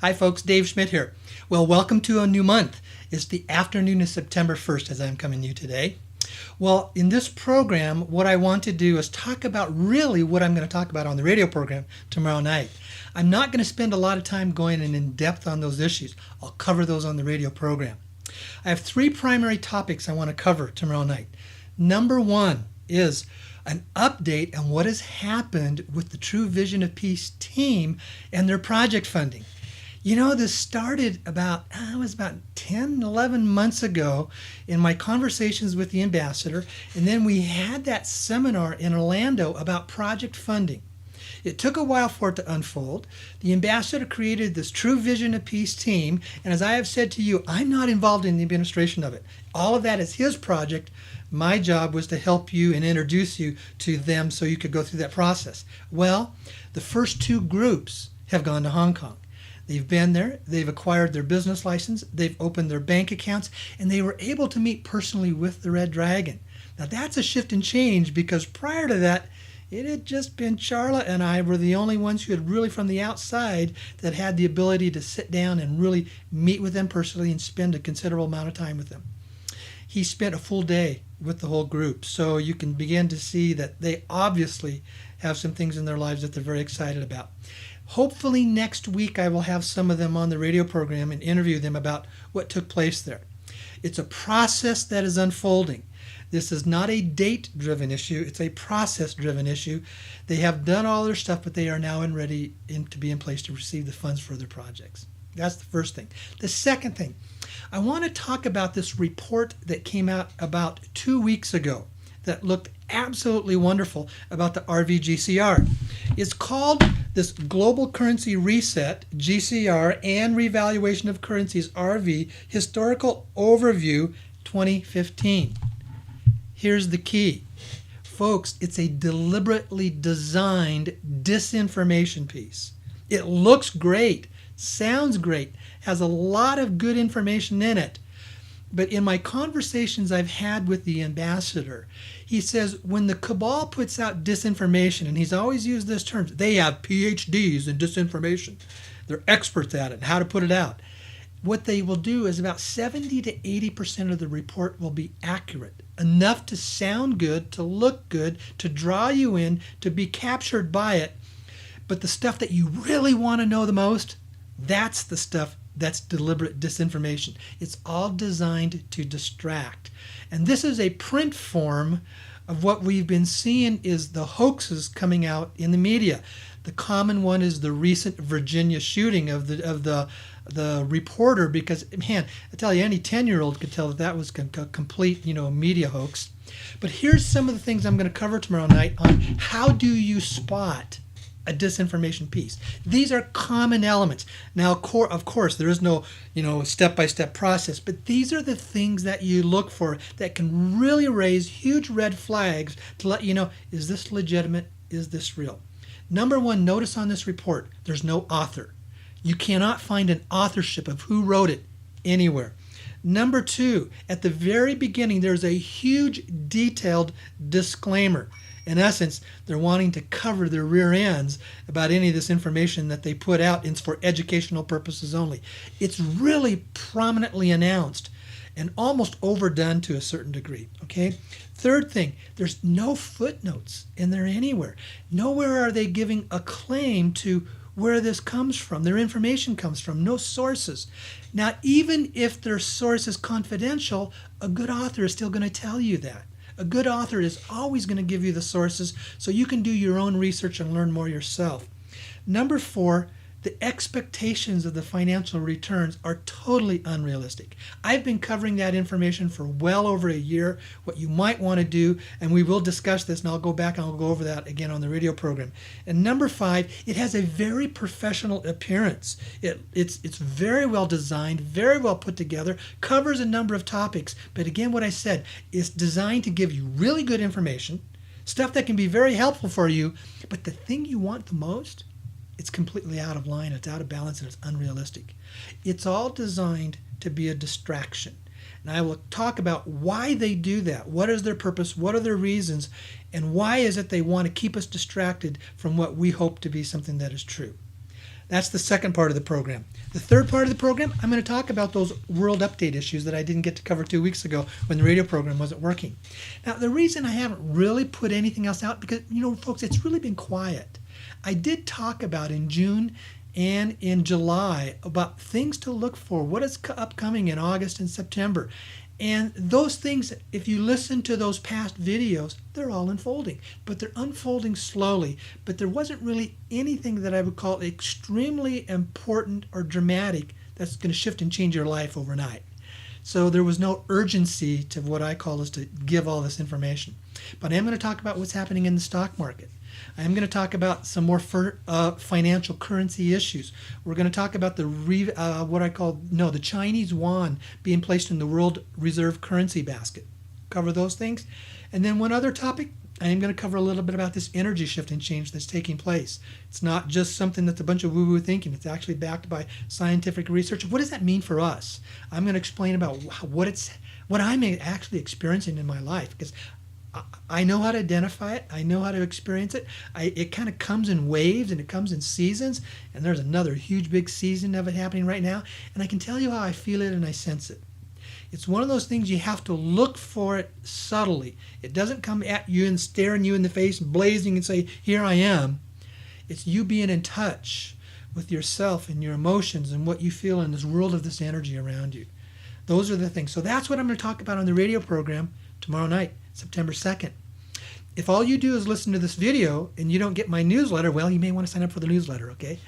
Hi folks, Dave Schmidt here. Well, welcome to a new month. It's the afternoon of September 1st as I'm coming to you today. Well, in this program, what I want to do is talk about really what I'm going to talk about on the radio program tomorrow night. I'm not going to spend a lot of time going in depth on those issues. I'll cover those on the radio program. I have three primary topics I want to cover tomorrow night. Number one is an update on what has happened with the True Vision of Peace team and their project funding. You know, this started about 10, 11 months ago in my conversations with the ambassador, and then we had that seminar in Orlando about project funding. It took a while for it to unfold. The ambassador created this True Vision of Peace team, and as I have said to you, I'm not involved in the administration of it. All of that is his project. My job was to help you and introduce you to them so you could go through that process. Well, the first two groups have gone to Hong Kong. They've been there, they've acquired their business license, they've opened their bank accounts, and they were able to meet personally with the Red Dragon. Now that's a shift and change, because prior to that, it had just been Charla and I were the only ones who had really from the outside that had the ability to sit down and really meet with them personally and spend a considerable amount of time with them. He spent a full day with the whole group, so you can begin to see that they obviously have some things in their lives that they're very excited about. Hopefully next week I will have some of them on the radio program and interview them about what took place there. It's a process that is unfolding. This is not a date-driven issue. It's a process-driven issue. They have done all their stuff, but they are now ready to be in place to receive the funds for their projects. That's the first thing. The second thing, I want to talk about this report that came out about 2 weeks ago that looked absolutely wonderful about the RV-GCR. It's called this Global Currency Reset, GCR, and Revaluation of Currencies, RV, Historical Overview 2015. Here's the key. Folks, it's a deliberately designed disinformation piece. It looks great, sounds great, has a lot of good information in it. But in my conversations I've had with the ambassador, he says when the cabal puts out disinformation, and he's always used this term, they have PhDs in disinformation. They're experts at it, and how to put it out. What they will do is about 70 to 80% of the report will be accurate, enough to sound good, to look good, to draw you in, to be captured by it. But the stuff that you really want to know the most, that's the stuff that's deliberate disinformation. It's all designed to distract. And this is a print form of what we've been seeing is the hoaxes coming out in the media. The common one is the recent Virginia shooting of the reporter, because, man, I tell you, any 10-year-old could tell that was a complete, media hoax. But here's some of the things I'm going to cover tomorrow night on how do you spot a disinformation piece. These are common elements. Now, of course, there is no, step-by-step process, but these are the things that you look for that can really raise huge red flags to let you know, is this legitimate? Is this real? Number one, notice on this report, there's no author. You cannot find an authorship of who wrote it anywhere. Number two, at the very beginning, there's a huge detailed disclaimer. In essence, they're wanting to cover their rear ends about any of this information that they put out. It's for educational purposes only. It's really prominently announced and almost overdone to a certain degree, okay? Third thing, there's no footnotes in there anywhere. Nowhere are they giving a claim to where this comes from, their information comes from, no sources. Now, even if their source is confidential, a good author is still going to tell you that. A good author is always going to give you the sources so you can do your own research and learn more yourself. Number four, the expectations of the financial returns are totally unrealistic. I've been covering that information for well over a year, what you might want to do, and we will discuss this, and I'll go back and I'll go over that again on the radio program. And number five, it has a very professional appearance. It's very well designed, very well put together, covers a number of topics, but again, what I said, it's designed to give you really good information, stuff that can be very helpful for you, but the thing you want the most, it's completely out of line, it's out of balance, and it's unrealistic. It's all designed to be a distraction. And I will talk about why they do that. What is their purpose? What are their reasons? And why is it they want to keep us distracted from what we hope to be something that is true? That's the second part of the program. The third part of the program, I'm going to talk about those world update issues that I didn't get to cover 2 weeks ago when the radio program wasn't working. Now, the reason I haven't really put anything else out, because, folks, it's really been quiet. I did talk about in June and in July about things to look for, what is upcoming in August and September. And those things, if you listen to those past videos, they're all unfolding. But they're unfolding slowly. But there wasn't really anything that I would call extremely important or dramatic that's going to shift and change your life overnight. So there was no urgency to what I call is to give all this information. But I am going to talk about what's happening in the stock market. I am going to talk about some more financial currency issues. We're going to talk about the Chinese yuan being placed in the world reserve currency basket. Cover those things. And then one other topic, I am going to cover a little bit about this energy shift and change that's taking place. It's not just something that's a bunch of woo-woo thinking. It's actually backed by scientific research. What does that mean for us? I'm going to explain about what I'm actually experiencing in my life, because I know how to identify it. I know how to experience it. It kind of comes in waves and it comes in seasons. And there's another huge big season of it happening right now. And I can tell you how I feel it and I sense it. It's one of those things you have to look for it subtly. It doesn't come at you and staring you in the face and blazing and say, here I am. It's you being in touch with yourself and your emotions and what you feel in this world of this energy around you. Those are the things. So that's what I'm going to talk about on the radio program tomorrow night, September 2nd. If all you do is listen to this video and you don't get my newsletter, well, you may want to sign up for the newsletter, okay?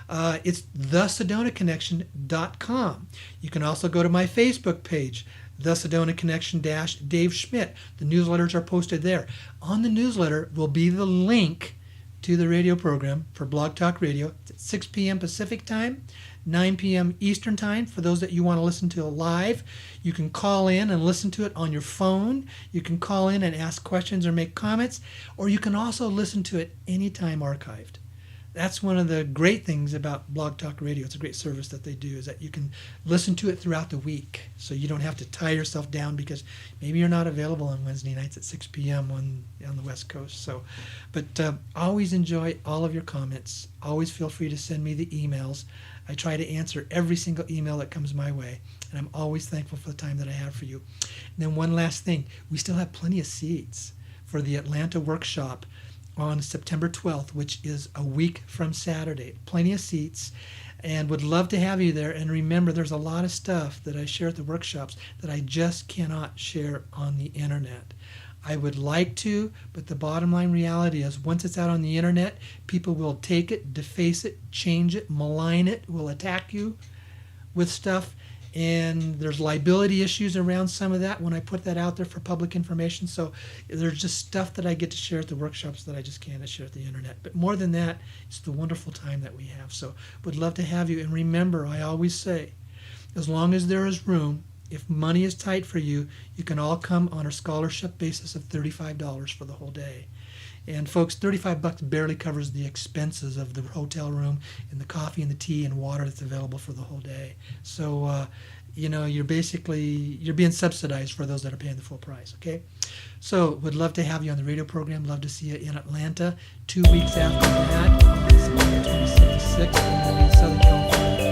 It's thesedonaconnection.com. You can also go to my Facebook page, The Sedona Connection - Dave Schmidt. The newsletters are posted there. On the newsletter will be the link to the radio program for Blog Talk Radio. It's at 6 p.m. Pacific time, 9 p.m. Eastern time. For those that you want to listen to it live, you can call in and listen to it on your phone. You can call in and ask questions or make comments, or you can also listen to it anytime archived. That's one of the great things about Blog Talk Radio. It's a great service that they do, is that you can listen to it throughout the week. So you don't have to tie yourself down because maybe you're not available on Wednesday nights at 6 p.m. on the West Coast. But always enjoy all of your comments. Always feel free to send me the emails. I try to answer every single email that comes my way. And I'm always thankful for the time that I have for you. And then one last thing. We still have plenty of seats for the Atlanta workshop on September 12th, which is a week from Saturday. Plenty of seats, and would love to have you there. And remember, there's a lot of stuff that I share at the workshops that I just cannot share on the internet. I would like to, but the bottom line reality is once it's out on the internet, people will take it, deface it, change it, malign it, will attack you with stuff. And there's liability issues around some of that when I put that out there for public information. So there's just stuff that I get to share at the workshops that I just can't share at the internet. But more than that, it's the wonderful time that we have. So would love to have you. And remember, I always say, as long as there is room, if money is tight for you, you can all come on a scholarship basis of $35 for the whole day. And folks, $35 barely covers the expenses of the hotel room and the coffee and the tea and water that's available for the whole day. So, you're being subsidized for those that are paying the full price, okay? So, would love to have you on the radio program. Love to see you in Atlanta. 2 weeks after that, September 26th, and then in Southern California.